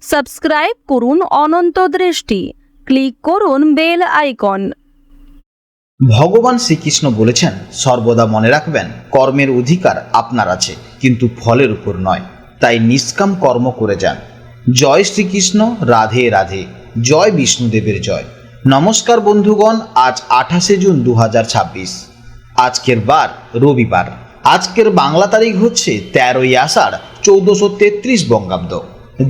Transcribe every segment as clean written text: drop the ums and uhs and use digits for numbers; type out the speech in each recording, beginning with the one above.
Subscribe করুন অনন্ত দৃষ্টি, click করুন বেল আইকন। ভগবান শ্রীকৃষ্ণ বলেছেন, সর্বদা মনে রাখবেন কর্মের অধিকার আপনার আছে, কিন্তু ফলের উপর নয়। তাই নিষ্কাম কর্ম করে যান। জয় শ্রীকৃষ্ণ, রাধে রাধে, জয় বিষ্ণুদেবের জয়। নমস্কার বন্ধুগণ, আজ 28শে জুন 2026। আজকের বার রবিবার। আজকের বাংলা তারিখ হচ্ছে 13ই আষাঢ় 1433 বঙ্গাব্দ।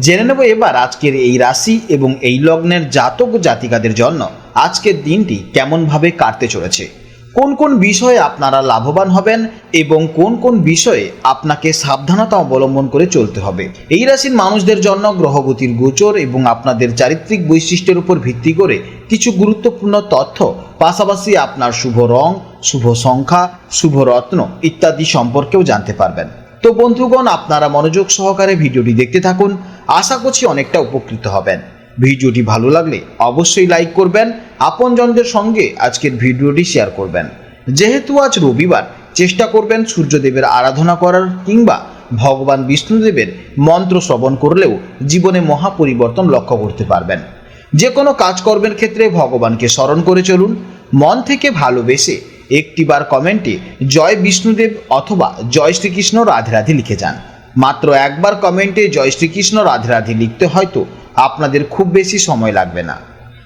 জেনে নেব এবার আজকের এই রাশি এবং এই লগ্নের জাতক জাতিকাদের জন্য আজকের দিনটি কেমনভাবে কাটতে চলেছে, কোন কোন বিষয়ে আপনারা লাভবান হবেন এবং কোন কোন বিষয়ে আপনাকে সাবধানতা অবলম্বন করে চলতে হবে। এই রাশির মানুষদের জন্য গ্রহগতির গোচর এবং আপনাদের চারিত্রিক বৈশিষ্ট্যের উপর ভিত্তি করে কিছু গুরুত্বপূর্ণ তথ্য, পাশাপাশি আপনার শুভ রং, শুভ সংখ্যা, শুভ রত্ন ইত্যাদি সম্পর্কেও জানতে পারবেন। তো বন্ধুগণ, আপনারা মনোযোগ সহকারে ভিডিওটি দেখতে থাকুন। আশা করছি অনেকটা উপকৃত হবেন। ভিডিওটি ভালো লাগলে অবশ্যই লাইক করবেন, আপনজনদের সঙ্গে আজকের ভিডিওটি শেয়ার করবেন। যেহেতু আজ রবিবার, চেষ্টা করবেন সূর্যদেবের আরাধনা করার কিংবা ভগবান বিষ্ণুদেবের মন্ত্র শ্রবণ করলেও জীবনে মহা পরিবর্তন লক্ষ্য করতে পারবেন। যে কোনো কাজকর্মের ক্ষেত্রে ভগবানকে স্মরণ করে চলুন। মন থেকে ভালোবেসে একটিবার কমেন্টে জয় বিষ্ণুদেব অথবা জয় শ্রীকৃষ্ণ রাধে রাধে লিখে যান। মাত্র একবার কমেন্টে জয় শ্রীকৃষ্ণ রাধে রাধে লিখতে হয়তো আপনাদের খুব বেশি সময় লাগবে না।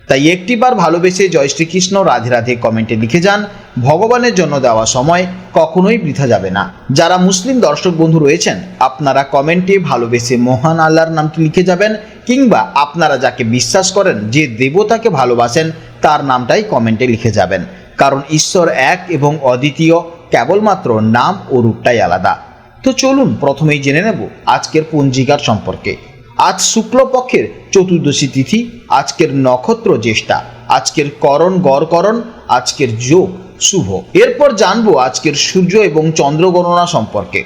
তাই একটিবার ভালোবেসে জয় শ্রীকৃষ্ণ রাধে রাধে কমেন্টে লিখে যান। ভগবানের জন্য দেওয়া সময় কখনোই বৃথা যাবে না। যারা মুসলিম দর্শক বন্ধু রয়েছেন, আপনারা কমেন্টে ভালোবেসে মহান আল্লাহর নামটি লিখে যাবেন, কিংবা আপনারা যাকে বিশ্বাস করেন, যে দেবতাকে ভালোবাসেন, তার নামটাই কমেন্টে লিখে যাবেন। কারণ ঈশ্বর এক এবং অদ্বিতীয়, কেবলমাত্র নাম ও রূপটাই আলাদা। তো চলুন প্রথমেই জেনে নেব আজকের পঞ্জিকার সম্পর্কে। আজ শুক্লপক্ষের চতুর্দশী তিথি, আজকের নক্ষত্র জ্যেষ্ঠা, আজকের করণ গড়করণ, আজকের যোগ শুভ। এরপর জানবো আজকের সূর্য এবং চন্দ্র গণনা সম্পর্কে।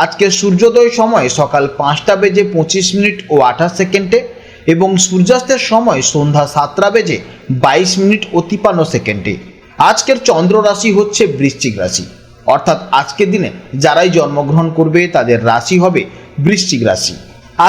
আজকের সূর্যোদয় সময় সকাল 5টা বেজে 25 মিনিট ও 28 সেকেন্ডে এবং সূর্যাস্তের সময় সন্ধ্যা 7টা বেজে 22 মিনিট ও 53 সেকেন্ডে। আজকের চন্দ্র রাশি হচ্ছে বৃশ্চিক রাশি, অর্থাৎ আজকের দিনে যারাই জন্মগ্রহণ করবে তাদের রাশি হবে বৃশ্চিক রাশি।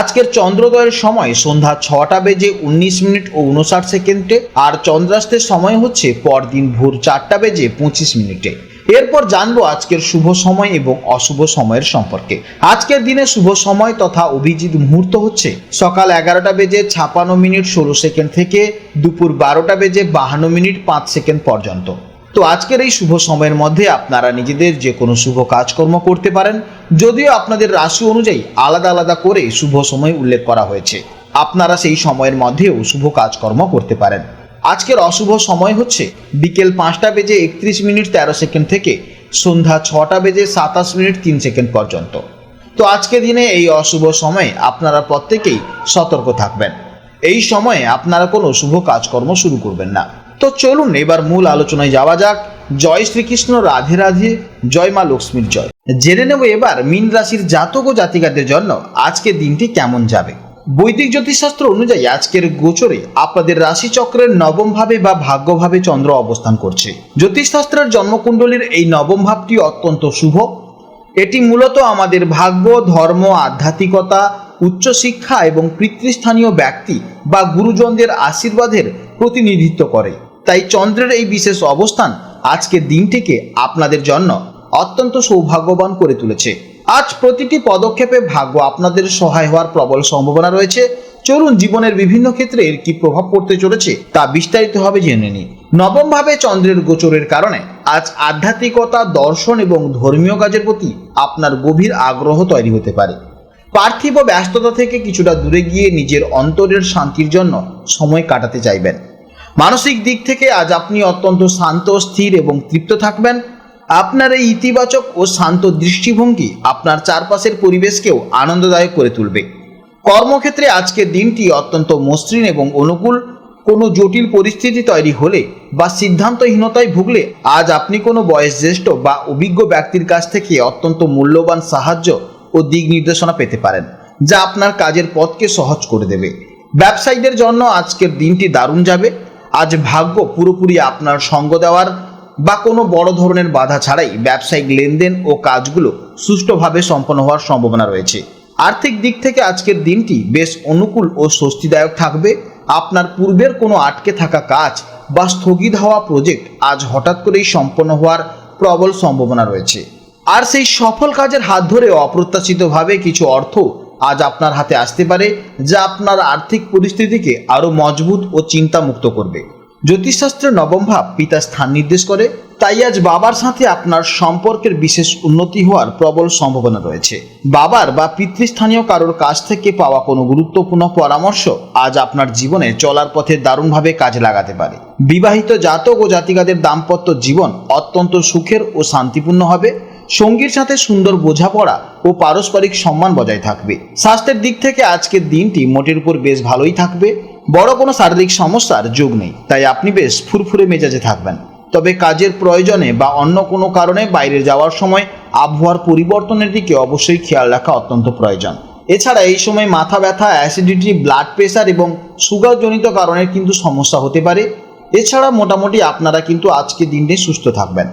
আজকের চন্দ্রোদয়ের সময় সন্ধ্যা 6টা বেজে 19 মিনিট ও 59 সেকেন্ডে আর চন্দ্রাস্তের সময় হচ্ছে পরদিন ভোর 4টা বেজে 25 মিনিটে। এরপর জানবো আজকের শুভ সময় এবং অশুভ সময়ের সম্পর্কে। আজকের দিনে শুভ সময় তথা অভিজিৎ মুহূর্ত হচ্ছে সকাল 11টা বেজে 56 মিনিট 16 সেকেন্ড থেকে দুপুর 12টা বেজে 52 মিনিট 5 সেকেন্ড পর্যন্ত। তো আজকের এই শুভ সময়ের মধ্যে আপনারা নিজেদের যে কোনো শুভ কাজকর্ম করতে পারেন, যদিও আপনাদের রাশি অনুযায়ী আলাদা আলাদা করে শুভ সময় উল্লেখ করা হয়েছে। আপনারা সেই সময়ের মধ্যেও শুভ কাজকর্ম করতে পারেন। আজকের অশুভ সময় হচ্ছে বিকেল 5টা বেজে 31 মিনিট 13 সেকেন্ড থেকে সন্ধ্যা 6টা বেজে 27 মিনিট 3 সেকেন্ড পর্যন্ত। তো আজকের দিনে এই অশুভ সময়ে আপনারা প্রত্যেকেই সতর্ক থাকবেন। এই সময়ে আপনারা কোনো শুভ কাজকর্ম শুরু করবেন না। তো চলুন এবার মূল আলোচনায় যাওয়া যাক। জয় শ্রীকৃষ্ণ, রাধে রাধে, জয় মা লক্ষ্মীর জয়। জেনে নেব এবার মীন রাশির জাতক ও জাতিকাদের জন্য আজকের দিনটি কেমন যাবে। বৈদিক জ্যোতিষশাস্ত্র অনুযায়ী আজকের গোচরে আপনাদের রাশিচক্রের নবম ভাবে বা ভাগ্যভাবে চন্দ্র অবস্থান করছে। জ্যোতিষশাস্ত্রের জন্মকুণ্ডলীর এই নবম ভাবটি অত্যন্ত শুভ। এটি মূলত আমাদের ভাগ্য, ধর্ম, আধ্যাত্মিকতা, উচ্চশিক্ষা এবং পিতৃস্থানীয় ব্যক্তি বা গুরুজনদের আশীর্বাদের প্রতিনিধিত্ব করে। তাই চন্দ্রের এই বিশেষ অবস্থান আজকের দিনটিকে আপনাদের জন্য অত্যন্ত সৌভাগ্যবান করে তুলেছে। আজ প্রতিটি পদক্ষেপে ভাগ্য আপনাদের সহায় হওয়ার প্রবল সম্ভাবনা রয়েছে। চলুন জীবনের বিভিন্ন ক্ষেত্রে এর কি প্রভাব পড়তে চলেছে তা বিস্তারিতভাবে জেনে নিই। নবম ভাবে চন্দ্রের গোচরের কারণে আজ আধ্যাত্মিকতা, দর্শন এবং ধর্মীয় কাজের প্রতি আপনার গভীর আগ্রহ তৈরি হতে পারে। পার্থিব ব্যস্ততা থেকে কিছুটা দূরে গিয়ে নিজের অন্তরের শান্তির জন্য সময় কাটাতে চাইবেন। মানসিক দিক থেকে আজ আপনি অত্যন্ত শান্ত, স্থির এবং তৃপ্ত থাকবেন। আপনার এই ইতিবাচক ও শান্ত দৃষ্টিভঙ্গি আপনার চারপাশের পরিবেশকেও আনন্দদায়ক করে তুলবে। কর্মক্ষেত্রে আজকের দিনটি অত্যন্ত মসৃণ এবং অনুকূল। কোনো জটিল পরিস্থিতি তৈরি হলে বা সিদ্ধান্তহীনতায় ভুগলে আজ আপনি কোনো বয়োজ্যেষ্ঠ বা অভিজ্ঞ ব্যক্তির কাছ থেকে অত্যন্ত মূল্যবান সাহায্য ও দিক নির্দেশনা পেতে পারেন, যা আপনার কাজের পথকে সহজ করে দেবে। ব্যবসায়ীদের জন্য আজকের দিনটি দারুণ যাবে। আজ ভাগ্য পুরোপুরি আপনার সঙ্গ দেওয়ার বা কোনো বড় ধরনের বাধা ছাড়াই ব্যবসায়িক লেনদেন ও কাজগুলো সুষ্ঠুভাবে সম্পন্ন হওয়ার সম্ভাবনা রয়েছে। আর্থিক দিক থেকে আজকের দিনটি বেশ অনুকূল ও স্বস্তিদায়ক থাকবে। আপনার পূর্বের কোনো আটকে থাকা কাজ বা স্থগিত হওয়া প্রজেক্ট আজ হঠাৎ করেই সম্পন্ন হওয়ার প্রবল সম্ভাবনা রয়েছে। আর সেই সফল কাজের হাত ধরে অপ্রত্যাশিতভাবে কিছু অর্থ আজ আপনার হাতে আসতে পারে, যা আপনার আর্থিক পরিস্থিতিকে আরও মজবুত ও চিন্তামুক্ত করবে। জ্যোতিষশাস্ত্রে নবম ভাব পিতার স্থান নির্দেশ করে, তাই আজ বাবার সাথে আপনার সম্পর্কের বিশেষ উন্নতি হওয়ার প্রবল সম্ভাবনা রয়েছে। বাবার বা পিতৃস্থানীয় কারোর কাছ থেকে পাওয়া কোনো গুরুত্বপূর্ণ পরামর্শ আজ আপনার জীবনে চলার পথে দারুণভাবে কাজে লাগাতে পারে। বিবাহিত জাতক ও জাতিকাদের দাম্পত্য জীবন অত্যন্ত সুখের ও শান্তিপূর্ণ হবে। সঙ্গীর সাথে সুন্দর বোঝাপড়া ও পারস্পরিক সম্মান বজায় থাকবে। স্বাস্থ্যের দিক থেকে আজকের দিনটি মোটের উপর বেশ ভালোই থাকবে। বড় কোনো শারীরিক সমস্যার যোগ নেই, তাই আপনি বেশ ফুরফুরে মেজাজে থাকবেন। তবে কাজের প্রয়োজনে বা অন্য কোনো কারণে বাইরে যাওয়ার সময় আবহাওয়ার পরিবর্তনের দিকে অবশ্যই খেয়াল রাখা অত্যন্ত প্রয়োজন। এছাড়া এই সময় মাথা ব্যথা, অ্যাসিডিটি, ব্লাড প্রেশার এবং সুগারজনিত কারণের কিন্তু সমস্যা হতে পারে। এছাড়া মোটামুটি আপনারা কিন্তু আজকে দিনটি সুস্থ থাকবেন।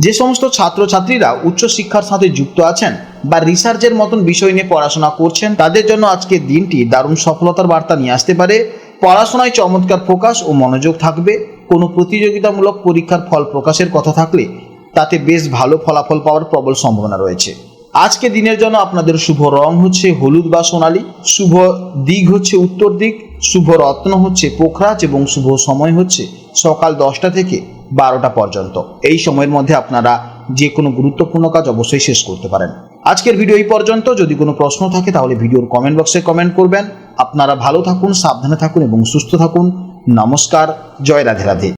যে সমস্ত ছাত্রছাত্রীরা উচ্চশিক্ষার সাথে যুক্ত আছেন বা রিসার্চের মতন বিষয় নিয়ে পড়াশোনা করছেন, তাদের জন্য আজকের দিনটি দারুণ সফলতার বার্তা নিয়ে আসতে পারে। পড়াশোনায় চমৎকার ফোকাস ও মনোযোগ থাকবে। কোনো প্রতিযোগিতামূলক পরীক্ষার ফল প্রকাশের কথা থাকলে তাতে বেশ ভালো ফলাফল পাওয়ার প্রবল সম্ভাবনা রয়েছে। আজকে দিনের জন্য আপনাদের শুভ রং হচ্ছে হলুদ বা সোনালী, শুভ দিক হচ্ছে উত্তর দিক, শুভ রত্ন হচ্ছে পোখরাজ এবং শুভ সময় হচ্ছে সকাল 10টা থেকে 12টা পর্যন্ত। এই সময়ের মধ্যে আপনারা যে কোনো গুরুত্বপূর্ণ কাজ অবশ্যই শেষ করতে পারেন। আজকের ভিডিও এই পর্যন্ত। যদি কোনো প্রশ্ন থাকে তাহলে ভিডিওর কমেন্ট বক্সে কমেন্ট করবেন। আপনারা ভালো থাকুন, সাবধানে থাকুন এবং সুস্থ থাকুন। নমস্কার, জয় রাধে রাধে।